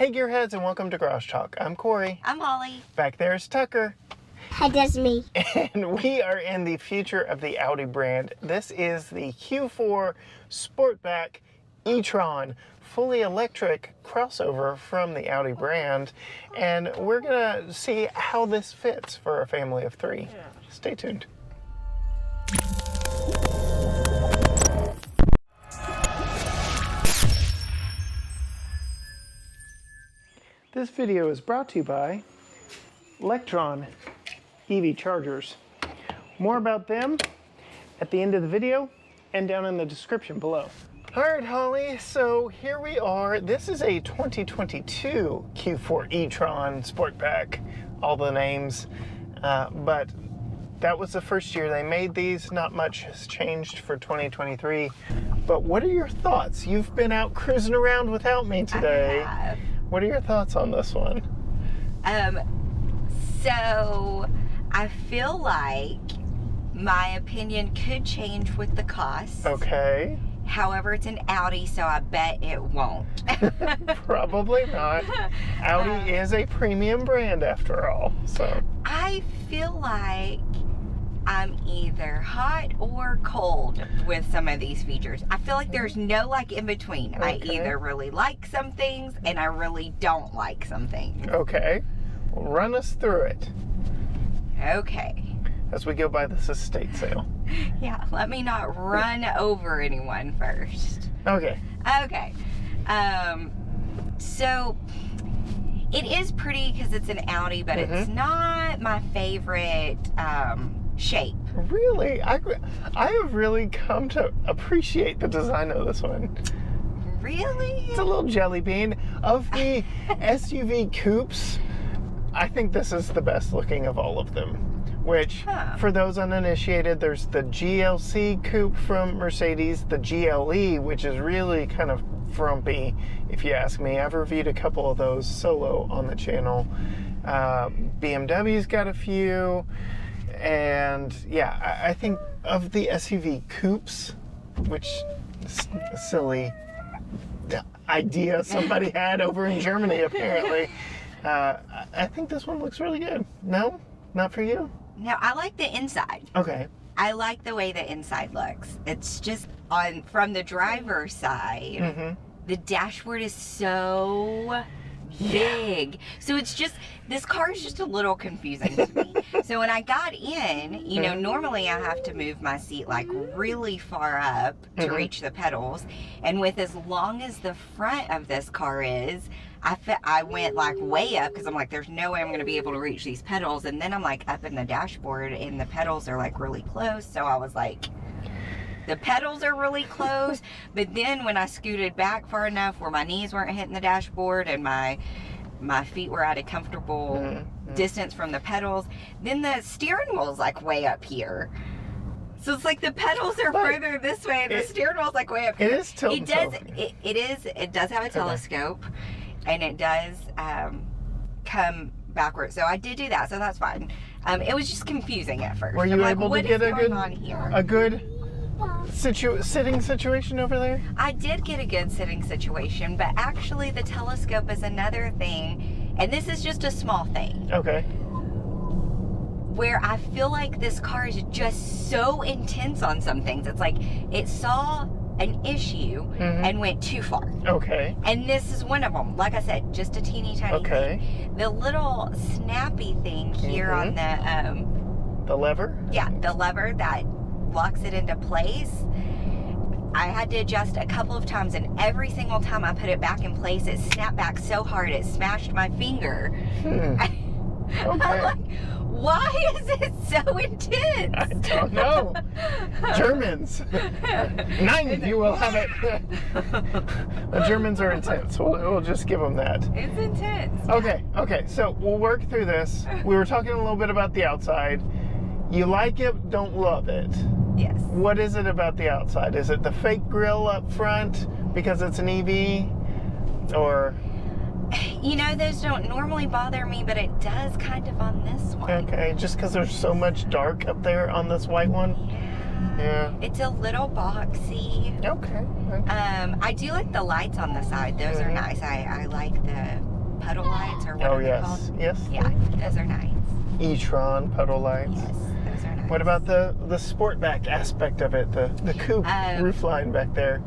Hey Gearheads, and welcome to Garage Talk. I'm Corey. I'm Holly. Back there is Tucker. Hi, that's me. And we are in the future of the Audi brand. This is the Q4 Sportback e-tron, fully electric crossover from the Audi brand. And we're going to see how this fits for a family of three. Stay tuned. This video is brought to you by etron EV chargers. More about them at the end of the video and down in the description below. All right, Holly, so here we are. This is a 2022 Q4 e-tron Sportback, all the names, but that was the first year they made these. Not much has changed for 2023, but what are your thoughts? You've been out cruising around without me today. I have. What are your thoughts on this one? So I feel like my opinion could change with the cost. Okay. However, it's an Audi, so I bet it won't. Probably not. Audi is a premium brand after all, so. I feel like I'm either hot or cold with some of these features. I feel like there's no in between. Okay. I either really like some things and I really don't like some things. Okay. Well, run us through it Okay. as we go by this estate sale. Yeah, let me not run over anyone first. Okay. Okay. So it is pretty because it's an Audi, but it's not my favorite shape. Really? I have really come to appreciate the design of this one. Really? It's a little jelly bean. Of the SUV coupes, I think this is the best looking of all of them. Which, for those uninitiated, there's the GLC coupe from Mercedes, the GLE, which is really kind of frumpy, if you ask me. I've reviewed a couple of those solo on the channel. BMW's got a few. And yeah, I think of the SUV coupes, which is a silly idea somebody had over in Germany apparently, I think this one looks really good. No? Not for you? Now, I like the inside. Okay. I like the way the inside looks. It's just from the driver's side, the dashboard is so big. So it's just, this car is just a little confusing to me. So when I got in, normally I have to move my seat really far up to reach the pedals. And with as long as the front of this car is, I went way up because I'm like, there's no way I'm going to be able to reach these pedals. And then I'm up in the dashboard and the pedals are really close. So I was like, the pedals are really close. But then when I scooted back far enough where my knees weren't hitting the dashboard and my feet were at a comfortable distance from the pedals, then the steering wheel's way up here. So it's the pedals are further this way and the steering wheel's way up here. It is tilted. It does have a telescope. And it does come backwards. So I did do that, so that's fine. It was just confusing at first. Were you able to get a good sitting situation over there? I did get a good sitting situation, but actually the telescope is another thing, and this is just a small thing. Okay. Where I feel like this car is just so intense on some things. It's it saw an issue and went too far. Okay. And this is one of them. Like I said, just a teeny tiny thing. The little snappy thing here on the lever? Yeah, the lever that locks it into place. I had to adjust a couple of times, and every single time I put it back in place, it snapped back so hard it smashed my finger. Okay. I'm like, why is it so intense? I don't know. Germans. 9, you will have it. The Germans are intense. We'll just give them that. It's intense. Okay, so we'll work through this. We were talking a little bit about the outside. You like it, don't love it. Yes. What is it about the outside? Is it the fake grille up front because it's an EV? Or... those don't normally bother me, but it does kind of on this one. Okay, just because there's so much dark up there on this white one? Yeah. It's a little boxy. Okay. I do like the lights on the side. Those are nice. I like puddle lights, or what are they called? Yes. Yeah, those are nice. E-tron puddle lights. Yes, those are nice. What about the Sportback aspect of it, the coupe roofline back there?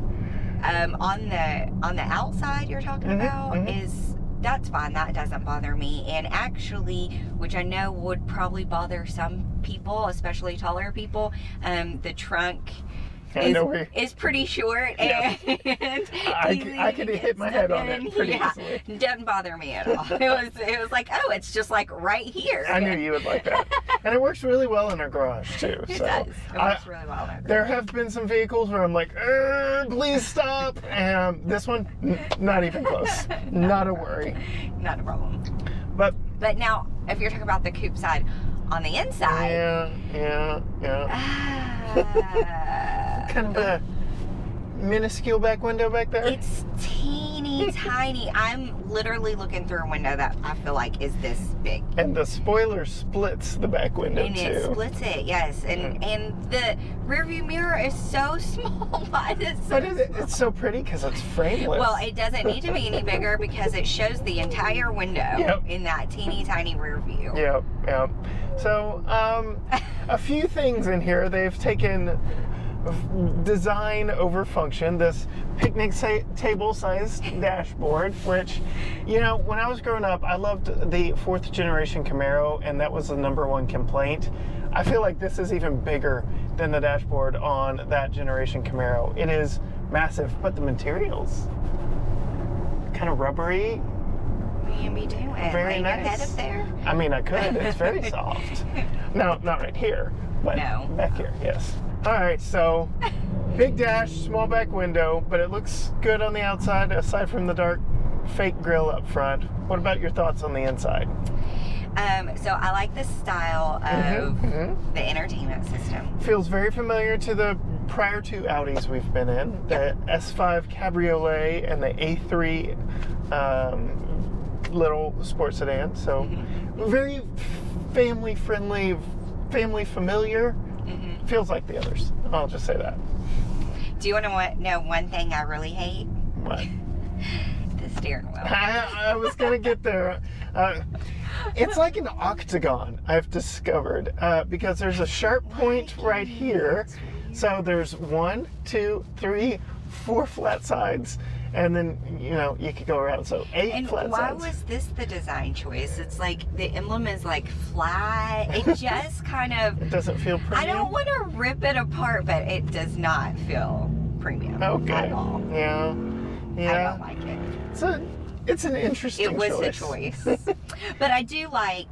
On the outside you're talking about that's fine. That doesn't bother me. And actually, which I know would probably bother some people, especially taller people, the trunk is pretty short, and I could hit my head on it pretty easily. It doesn't bother me at all. It was like, oh, it's just like right here. I knew you would like that. And it works really well in our garage too. It does. It works really well in our garage. There have been some vehicles where I'm like, please stop. And this one, not even close. Not a worry. Not a problem. But now, if you're talking about the coupe side, on the inside. Yeah. Kind of a minuscule back window back there. It's teeny tiny. I'm literally looking through a window that I feel like is this big. And the spoiler splits the back window and too. It splits it, yes. And the rear view mirror is so small. It's so pretty because it's frameless. Well, it doesn't need to be any bigger because it shows the entire window in that teeny tiny rear view. Yep. So, a few things in here. They've taken design over function. This picnic table sized dashboard, which, when I was growing up, I loved the 4th generation Camaro, and that was the #1 complaint. I feel like this is even bigger than the dashboard on that generation Camaro. It is massive, but the materials kind of rubbery. What you be doing? Very nice. Your head up there? I mean, I could. It's very soft. No, not right here, but back here, yes. All right, so big dash, small back window, but it looks good on the outside, aside from the dark fake grille up front. What about your thoughts on the inside? So I like the style of the entertainment system. Feels very familiar to the prior two Audis we've been in, the S5 Cabriolet and the A3 little sports sedan. So very family friendly, family familiar. Feels like the others. I'll just say that. Do you want to know one thing I really hate? What? The steering wheel. I was going to get there. It's like an octagon, I've discovered, because there's a sharp point right here. So there's 1, 2, 3, 4 flat sides. And then, you could go around. So 8 flat sides. And why was this the design choice? It's like the emblem is like flat. It just kind of... It doesn't feel premium? I don't want to rip it apart, but it does not feel premium at all. Yeah. I don't like it. It's an interesting choice. It was a choice. But I do like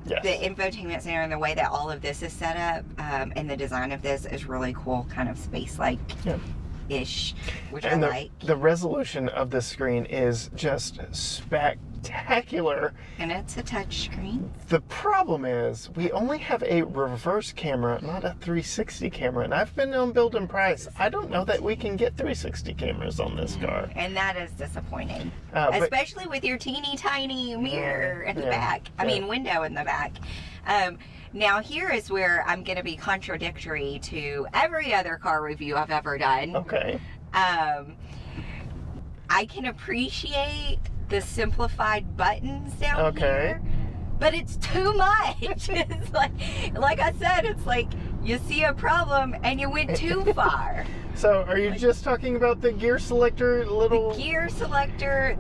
the infotainment center and the way that all of this is set up. And the design of this is really cool, kind of space-like. Yeah. Ish, which I like. The resolution of the screen is just spectacular. And it's a touch screen. The problem is we only have a reverse camera, not a 360 camera. And I've been on Build and Price. I don't know that we can get 360 cameras on this car. And that is disappointing. Especially with your teeny tiny mirror in the back. I mean, window in the back. Now here is where I'm going to be contradictory to every other car review I've ever done. Okay. I can appreciate the simplified buttons down here, but it's too much. It's like I said, it's like you see a problem and you went too far. So are you just talking about the gear selector The gear selector,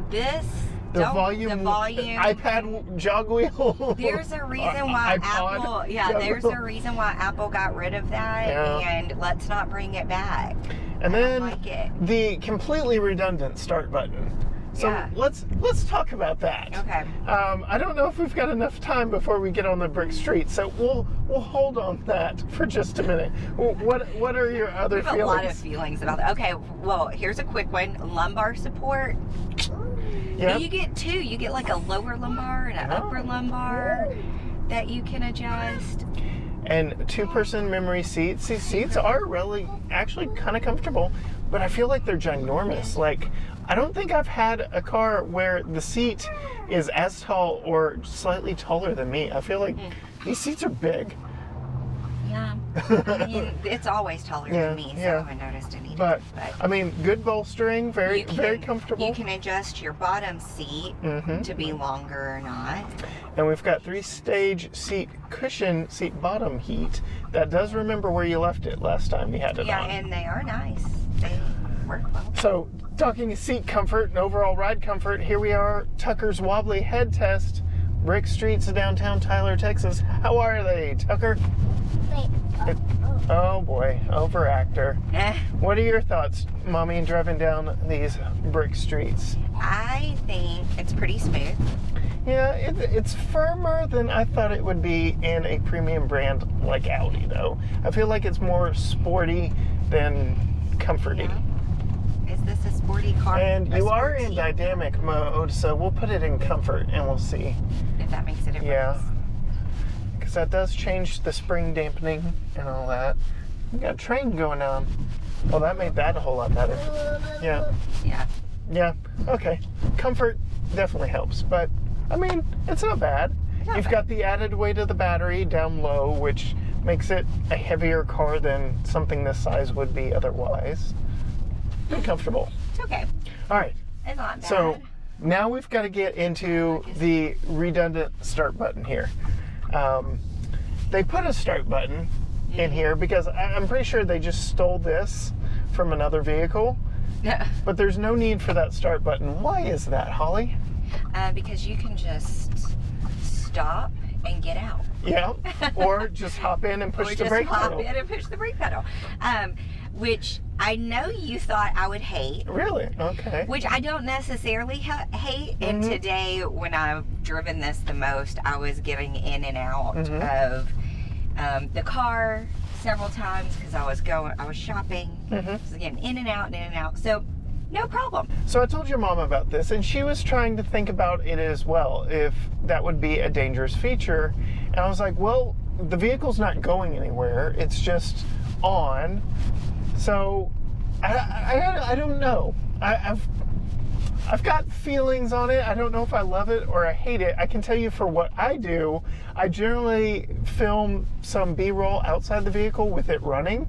the volume iPad jog wheel. There's a reason why Apple got rid of that, and let's not bring it back. And then the completely redundant start button. So let's talk about that. Okay. I don't know if we've got enough time before we get on the brick street, so we'll hold on that for just a minute. What are your other feelings? I have a lot of feelings about that. Okay, well, here's a quick one. Lumbar support. Yep. You get 2. You get like a lower lumbar and an upper lumbar that you can adjust. And 2-person memory seats. These seats are really actually kind of comfortable, but I feel like they're ginormous. Like, I don't think I've had a car where the seat is as tall or slightly taller than me. I feel like these seats are big. Yeah. I mean, it's always taller than me, so I haven't noticed any difference. But, I mean, good bolstering, very comfortable. You can adjust your bottom seat to be longer or not. And we've got 3-stage seat bottom heat. That does remember where you left it last time you had it on. Yeah, and they are nice. They work well. So, talking seat comfort and overall ride comfort, here we are, Tucker's wobbly head test. Brick streets of downtown Tyler, Texas. How are they, Tucker? Wait. Oh boy, overactor. What are your thoughts, Mommy, driving down these brick streets? I think it's pretty smooth. Yeah, it's firmer than I thought it would be in a premium brand like Audi, though. I feel like it's more sporty than comforty. Yeah. Is this a sporty car? And you are in dynamic mode, so we'll put it in comfort and we'll see. If that makes a difference. Yeah. Because that does change the spring dampening and all that. We got a train going on. Well, that made that a whole lot better. Yeah. Yeah. Yeah. Okay. Comfort definitely helps, but I mean, it's not bad. You've got the added weight of the battery down low, which makes it a heavier car than something this size would be otherwise. Pretty comfortable. It's okay. All right. It's not bad. So now we've got to get into the redundant start button here. They put a start button in here because I'm pretty sure they just stole this from another vehicle. But there's no need for that start button. Why is that, Holly? Because you can just stop and get out. Yeah. Or just hop in and push the brake pedal. Or just hop in and push the brake pedal. Which I know you thought I would hate. Really? Okay. Which I don't necessarily hate. And today, when I've driven this the most, I was getting in and out of the car several times because I was shopping. I was getting in and out. So, no problem. So I told your mom about this, and she was trying to think about it as well, if that would be a dangerous feature. And I was like, well, the vehicle's not going anywhere. It's just on. So I don't know. I've got feelings on it. I don't know if I love it or I hate it. I can tell you for what I do, I generally film some B-roll outside the vehicle with it running.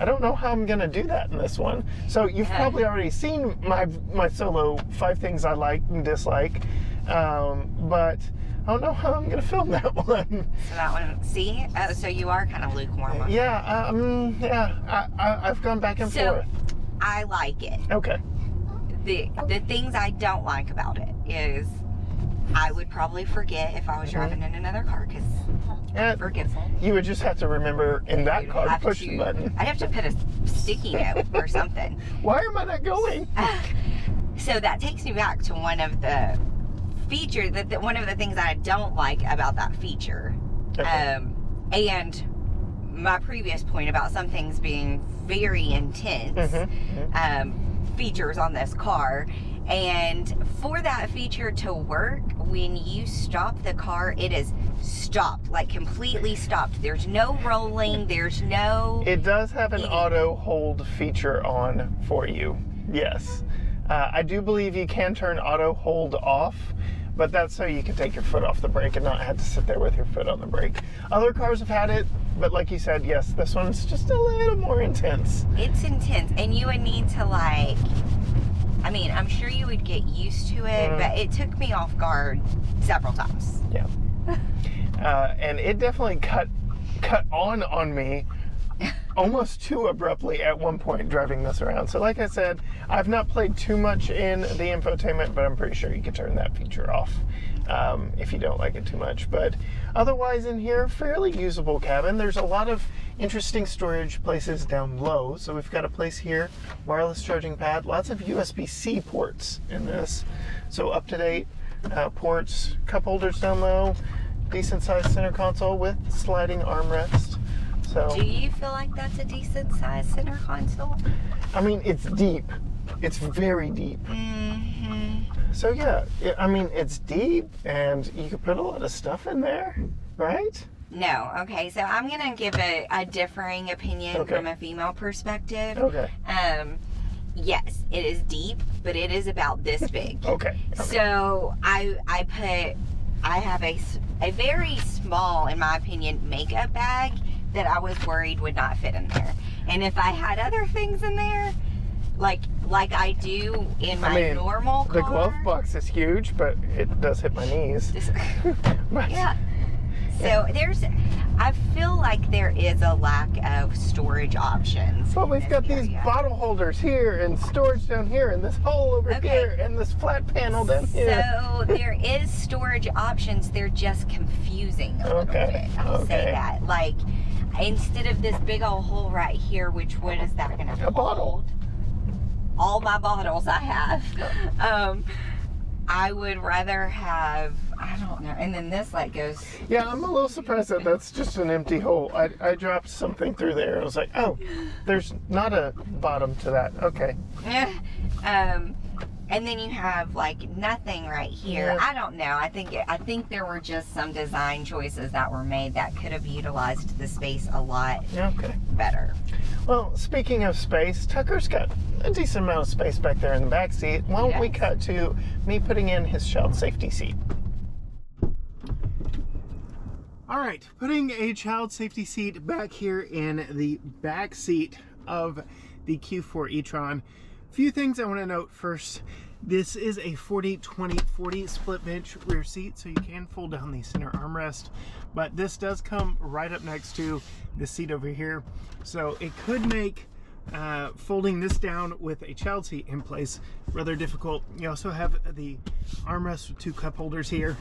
I don't know how I'm going to do that in this one. So you've probably already seen my solo 5 things I like and dislike. But I don't know how I'm going to film that one. So that one, see? So you are kind of lukewarm on Yeah, I've gone back and forth. I like it. Okay. The things I don't like about it is I would probably forget if I was driving in another car because I'm forgetful. You would just have to remember in that car to push the button. I'd have to put a sticky note or something. Why am I not going? So that takes me back to one of the features, one of the things I don't like about that feature. Okay. And my previous point about some things being very intense features on this car. And for that feature to work, when you stop the car, it is stopped, like completely stopped. There's no rolling, there's no... It does have an auto hold feature on for you, yes. I do believe you can turn auto hold off, but that's so you can take your foot off the brake and not have to sit there with your foot on the brake. Other cars have had it, but like you said, yes, this one's just a little more intense. It's intense, and you would need to I mean, I'm sure you would get used to it, but it took me off guard several times. Yeah. And it definitely cut on me almost too abruptly at one point driving this around. So like I said, I've not played too much in the infotainment, but I'm pretty sure you can turn that feature off if you don't like it too much. But otherwise in here, fairly usable cabin. There's a lot of interesting storage places down low. So we've got a place here, wireless charging pad, lots of USB-C ports in this. So up-to-date ports, cup holders down low, decent sized center console with sliding armrest. So, do you feel like that's a decent sized center console? I mean, it's deep. It's very deep. So yeah, I mean, it's deep and you can put a lot of stuff in there, right? No. Okay, so I'm going to give a differing opinion from a female perspective. Okay. Yes, it is deep, but it is about this big. Okay. So I have a very small, in my opinion, makeup bag that I was worried would not fit in there. And if I had other things in there, like I do in my normal car. The glove box is huge, but it does hit my knees. Yeah. So I feel like there is a lack of storage options. Well, we've got these bottle holders here and storage down here and this hole over here and this flat panel down here. So there is storage options. They're just confusing a little bit. I'll say that. Like, instead of this big old hole right here, what is that going to hold? A bottle. All my bottles I have. I would rather have, I don't know, and then this like goes. Yeah, I'm a little surprised that that's just an empty hole. I dropped something through there. I was like, oh, there's not a bottom to that. Okay. And then you have like nothing right here. Yeah. I don't know. I think there were just some design choices that were made that could have utilized the space a lot better. Well, speaking of space, Tucker's got a decent amount of space back there in the back seat. Why don't we cut to me putting in his child safety seat? All right, putting a child safety seat back here in the back seat of the Q4 e-tron. A few things I want to note first. This is a 40-20-40 split bench rear seat, so you can fold down the center armrest, but this does come right up next to the seat over here, so it could make folding this down with a child seat in place rather difficult. You also have the armrest with two cup holders here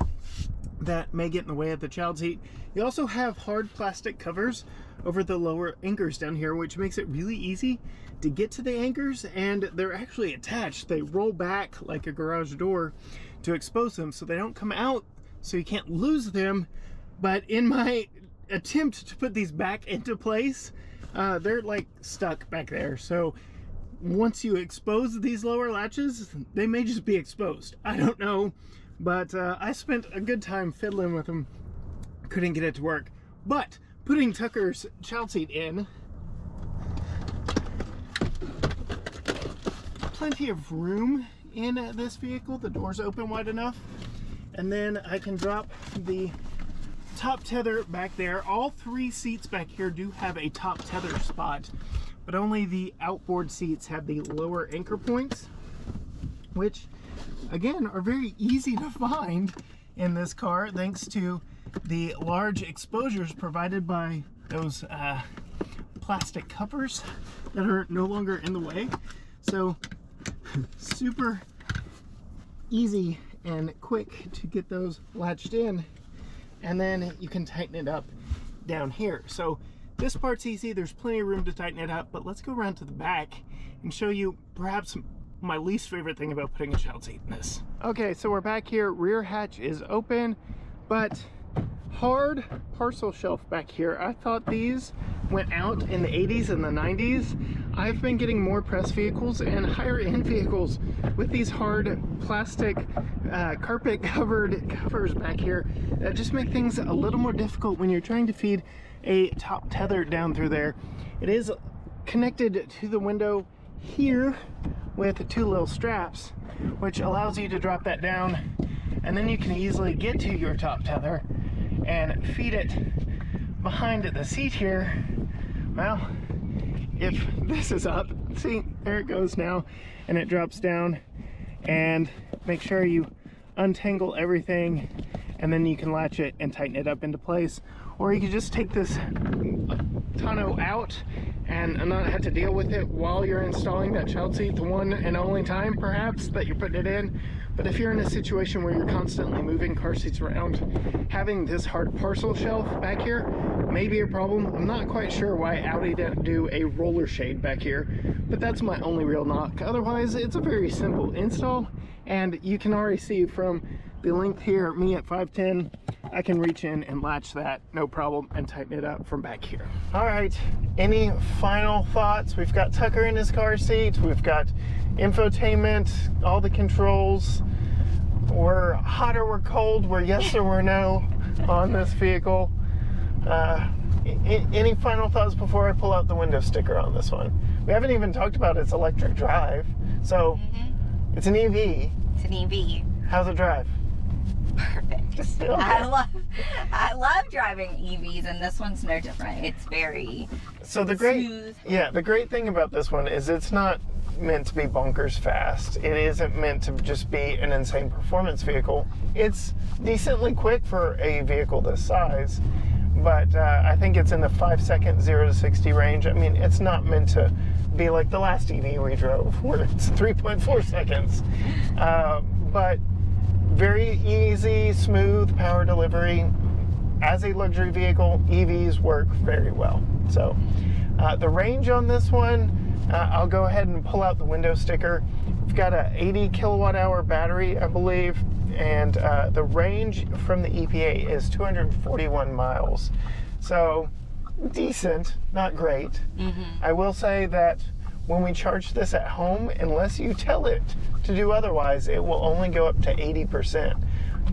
that may get in the way of the child seat. You also have hard plastic covers over the lower anchors down here, which makes it really easy to get to the anchors, and they're actually attached. They roll back like a garage door to expose them so they don't come out, so you can't lose them. But in my attempt to put these back into place, they're like stuck back there. So once you expose these lower latches, they may just be exposed. I don't know, but I spent a good time fiddling with them. Couldn't get it to work. But putting Tucker's child seat in, plenty of room in this vehicle. The doors open wide enough, and then I can drop the top tether back there. All three seats back here do have a top tether spot, but only the outboard seats have the lower anchor points, which again are very easy to find in this car thanks to the large exposures provided by those plastic covers that are no longer in the way. So super easy and quick to get those latched in, and then you can tighten it up down here. So this part's easy, there's plenty of room to tighten it up, but let's go around to the back and show you perhaps my least favorite thing about putting a child seat in this. Okay, so we're back here, rear hatch is open, but hard parcel shelf back here. I thought these went out in the 80s and the 90s. I've been getting more press vehicles and higher end vehicles with these hard plastic carpet covered covers back here that just make things a little more difficult when you're trying to feed a top tether down through there. It is connected to the window here with two little straps, which allows you to drop that down, and then you can easily get to your top tether and feed it behind the seat here. Well, if this is up, see, there it goes now, and it drops down, and make sure you untangle everything, and then you can latch it and tighten it up into place. Or you could just take this tonneau out and not have to deal with it while you're installing that child seat, the one and only time perhaps that you're putting it in. But if you're in a situation where you're constantly moving car seats around, having this hard parcel shelf back here may be a problem. I'm not quite sure why Audi didn't do a roller shade back here, but that's my only real knock. Otherwise, it's a very simple install, and you can already see from the length here, me at 5'10", I can reach in and latch that, no problem, and tighten it up from back here. All right, any final thoughts? We've got Tucker in his car seat, we've got infotainment, all the controls. We're hot or we're cold, we're yes or we're no on this vehicle. Any final thoughts before I pull out the window sticker on this one? We haven't even talked about its electric drive. So it's an EV. It's an EV. How's it drive? Perfect. Okay. I love driving EVs, and this one's no different. It's very the great thing about this one is it's not meant to be bonkers fast. It isn't meant to just be an insane performance vehicle. It's decently quick for a vehicle this size, but I think it's in the 5-second 0 to 60 range. I mean, it's not meant to be like the last EV we drove, where it's 3.4 seconds. But very easy, smooth power delivery. As a luxury vehicle, EVs work very well. So the range on this one, I'll go ahead and pull out the window sticker. We've got a 80 kilowatt hour battery, I believe, and the range from the EPA is 241 miles. So decent, not great. I will say that when we charge this at home, unless you tell it to do otherwise, it will only go up to 80%.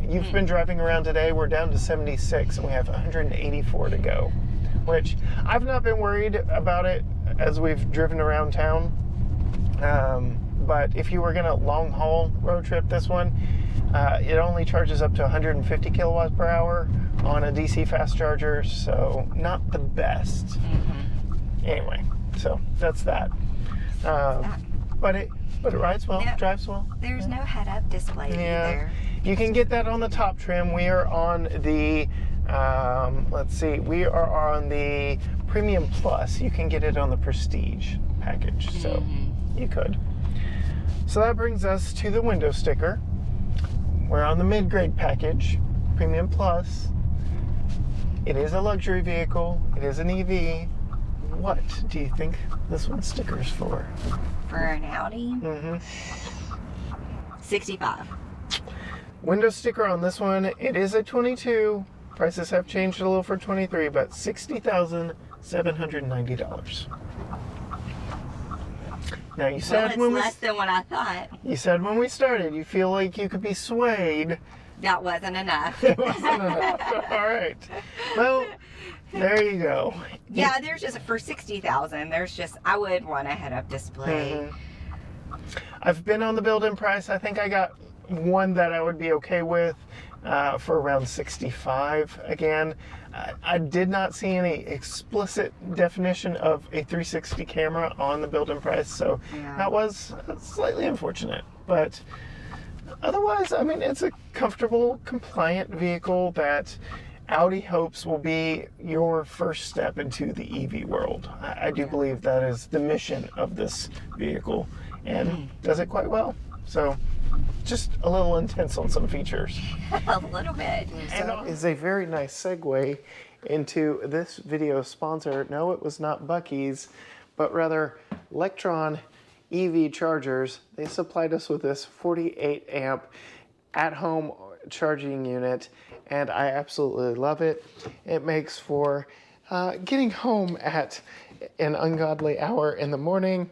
You've been driving around today, we're down to 76 and we have 184 to go, which I've not been worried about it as we've driven around town. But if you were gonna long haul road trip this one, it only charges up to 150 kilowatts per hour on a DC fast charger, so not the best. Anyway, so that's that. But it rides well, drives well. There's no head-up display either. You can get that on the top trim. We are on the, we are on the Premium Plus. You can get it on the Prestige package, so you could. So that brings us to the window sticker. We're on the mid-grade package, Premium Plus. It is a luxury vehicle. It is an EV. What do you think this one's sticker's for? For an Audi? 65. Window sticker on this one, it is a 22. Prices have changed a little for 23, but $60,790. Now you said it's less than what I thought. You said when we started, you feel like you could be swayed. That wasn't enough. It wasn't enough. All right. Well, there you go. Yeah, there's just for $60,000. There's just I would want a head-up display. I've been on the build-in price. I think I got one that I would be okay with for around 65. Again, I did not see any explicit definition of a 360 camera on the build-in price, so that was slightly unfortunate. But otherwise, I mean, it's a comfortable, compliant vehicle that Audi hopes will be your first step into the EV world. I do believe that is the mission of this vehicle, and does it quite well. So just a little intense on some features. A little bit. And that is a very nice segue into this video sponsor. No, it was not Buc-ee's, but rather Electron EV chargers. They supplied us with this 48 amp at-home charging unit, and I absolutely love it. It makes for getting home at an ungodly hour in the morning.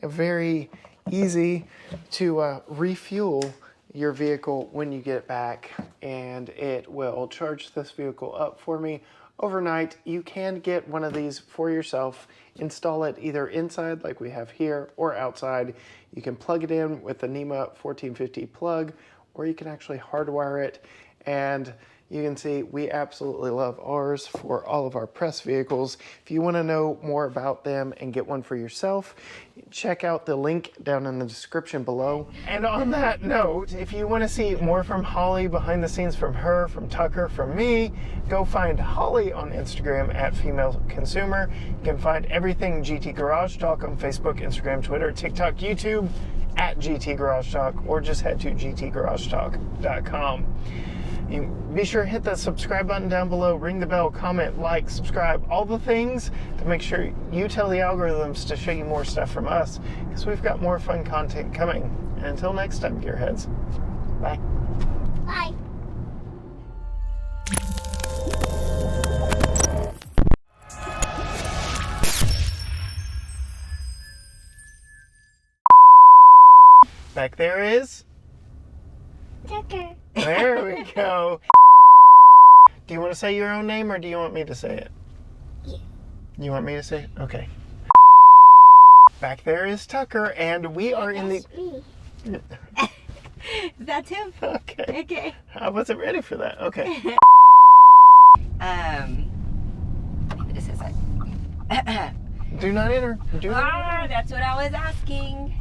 Very easy to refuel your vehicle when you get back, and it will charge this vehicle up for me overnight. You can get one of these for yourself, install it either inside like we have here or outside. You can plug it in with the NEMA 1450 plug, or you can actually hardwire it. And you can see we absolutely love ours for all of our press vehicles. If you want to know more about them and get one for yourself, check out the link down in the description below. And on that note, if you want to see more from Holly, behind the scenes from her, from Tucker, from me, go find Holly on Instagram at Female Consumer. You can find everything GT Garage Talk on Facebook, Instagram, Twitter, TikTok, YouTube at GT Garage Talk, or just head to gtgaragetalk.com. Be sure to hit that subscribe button down below, ring the bell, comment, like, subscribe, all the things to make sure you tell the algorithms to show you more stuff from us, because we've got more fun content coming. And until next time, gearheads, bye. Bye. Back there is Tucker. There we go. Do you want to say your own name, or do you want me to say it? Yeah. You want me to say it? Okay. Back there is Tucker, and we are in the... That's me. That's him. Okay. Okay. I wasn't ready for that. Okay. This is it. Do not enter. Do not enter. That's what I was asking.